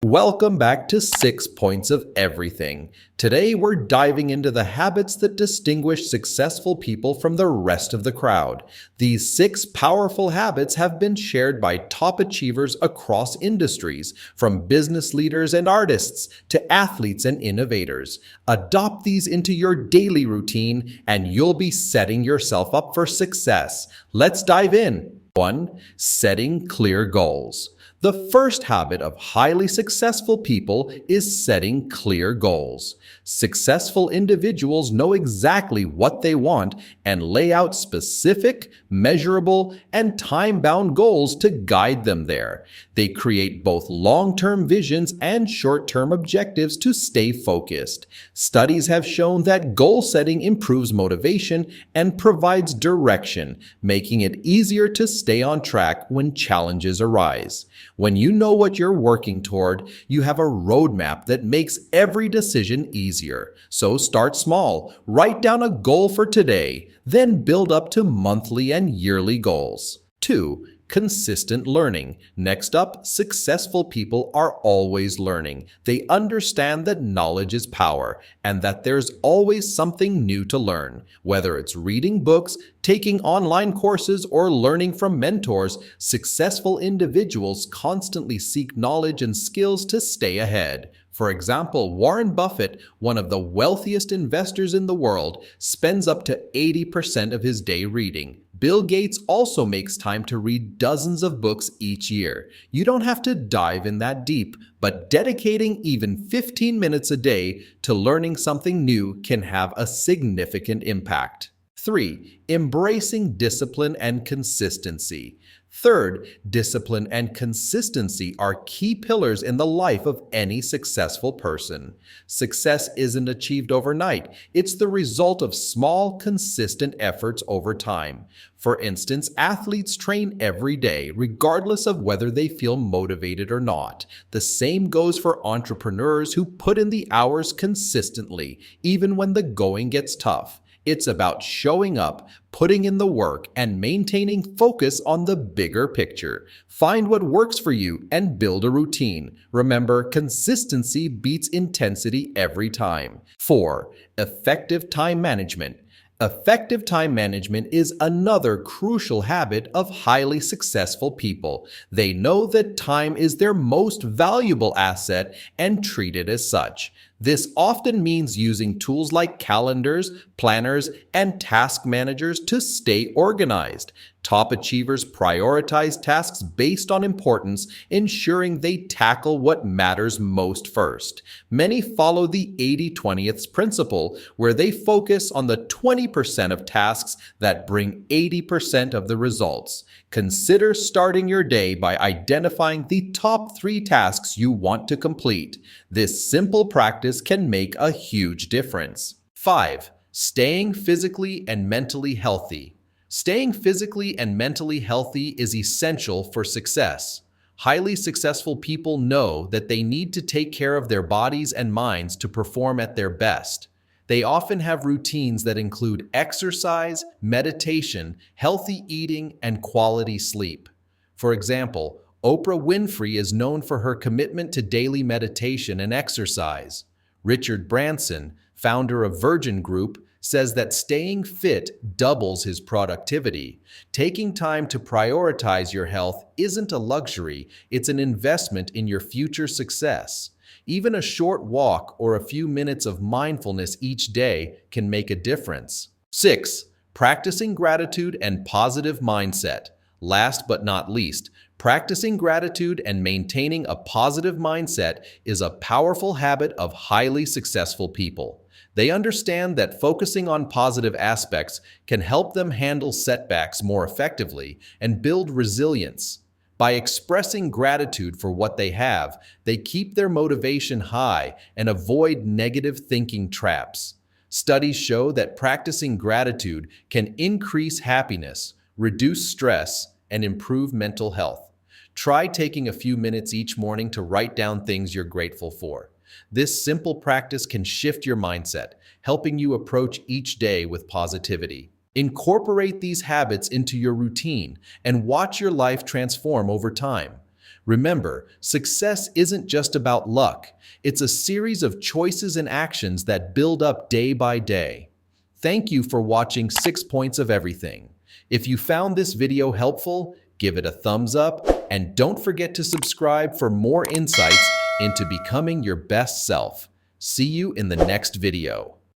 Welcome back to 6 Points of Everything. Today we're diving into the habits that distinguish successful people from the rest of the crowd. These 6 powerful habits have been shared by top achievers across industries, from business leaders and artists to athletes and innovators. Adopt these into your daily routine and you'll be setting yourself up for success. Let's dive in. 1. Setting clear goals. The first habit of highly successful people is setting clear goals. Successful individuals know exactly what they want and lay out specific, measurable, and time-bound goals to guide them there. They create both long-term visions and short-term objectives to stay focused. Studies have shown that goal setting improves motivation and provides direction, making it easier to stay on track when challenges arise. When you know what you're working toward, you have a roadmap that makes every decision easier. So start small, write down a goal for today, then build up to monthly and yearly goals. 2. Consistent learning. Next up, successful people are always learning. They understand that knowledge is power and that there's always something new to learn. Whether it's reading books, taking online courses, or learning from mentors, successful individuals constantly seek knowledge and skills to stay ahead. For example, Warren Buffett, one of the wealthiest investors in the world, spends up to 80% of his day reading. Bill Gates also makes time to read dozens of books each year. You don't have to dive in that deep, but dedicating even 15 minutes a day to learning something new can have a significant impact. 3. Embracing discipline and consistency. Third, discipline and consistency are key pillars in the life of any successful person. Success isn't achieved overnight. It's the result of small, consistent efforts over time. For instance, athletes train every day, regardless of whether they feel motivated or not. The same goes for entrepreneurs who put in the hours consistently, even when the going gets tough. It's about showing up, putting in the work, and maintaining focus on the bigger picture. Find what works for you and build a routine. Remember, consistency beats intensity every time. 4. Effective time management. Effective time management is another crucial habit of highly successful people. They know that time is their most valuable asset and treat it as such. This often means using tools like calendars, planners, and task managers to stay organized. Top achievers prioritize tasks based on importance, ensuring they tackle what matters most first. Many follow the 80-20 principle, where they focus on the 20% of tasks that bring 80% of the results. Consider starting your day by identifying the top 3 tasks you want to complete. This simple practice can make a huge difference. 5. Staying physically and mentally healthy. Staying physically and mentally healthy is essential for success. Highly successful people know that they need to take care of their bodies and minds to perform at their best. They often have routines that include exercise, meditation, healthy eating, and quality sleep. For example, Oprah Winfrey is known for her commitment to daily meditation and exercise. Richard Branson, founder of Virgin Group, says that staying fit doubles his productivity. Taking time to prioritize your health isn't a luxury, it's an investment in your future success. Even a short walk or a few minutes of mindfulness each day can make a difference. 6. Practicing gratitude and positive mindset. Last but not least, practicing gratitude and maintaining a positive mindset is a powerful habit of highly successful people. They understand that focusing on positive aspects can help them handle setbacks more effectively and build resilience. By expressing gratitude for what they have, they keep their motivation high and avoid negative thinking traps. Studies show that practicing gratitude can increase happiness, reduce stress, and improve mental health. Try taking a few minutes each morning to write down things you're grateful for. This simple practice can shift your mindset, helping you approach each day with positivity. Incorporate these habits into your routine and watch your life transform over time. Remember, success isn't just about luck. It's a series of choices and actions that build up day by day. Thank you for watching 6 Points of Everything. If you found this video helpful, give it a thumbs up and don't forget to subscribe for more insights into becoming your best self. See you in the next video.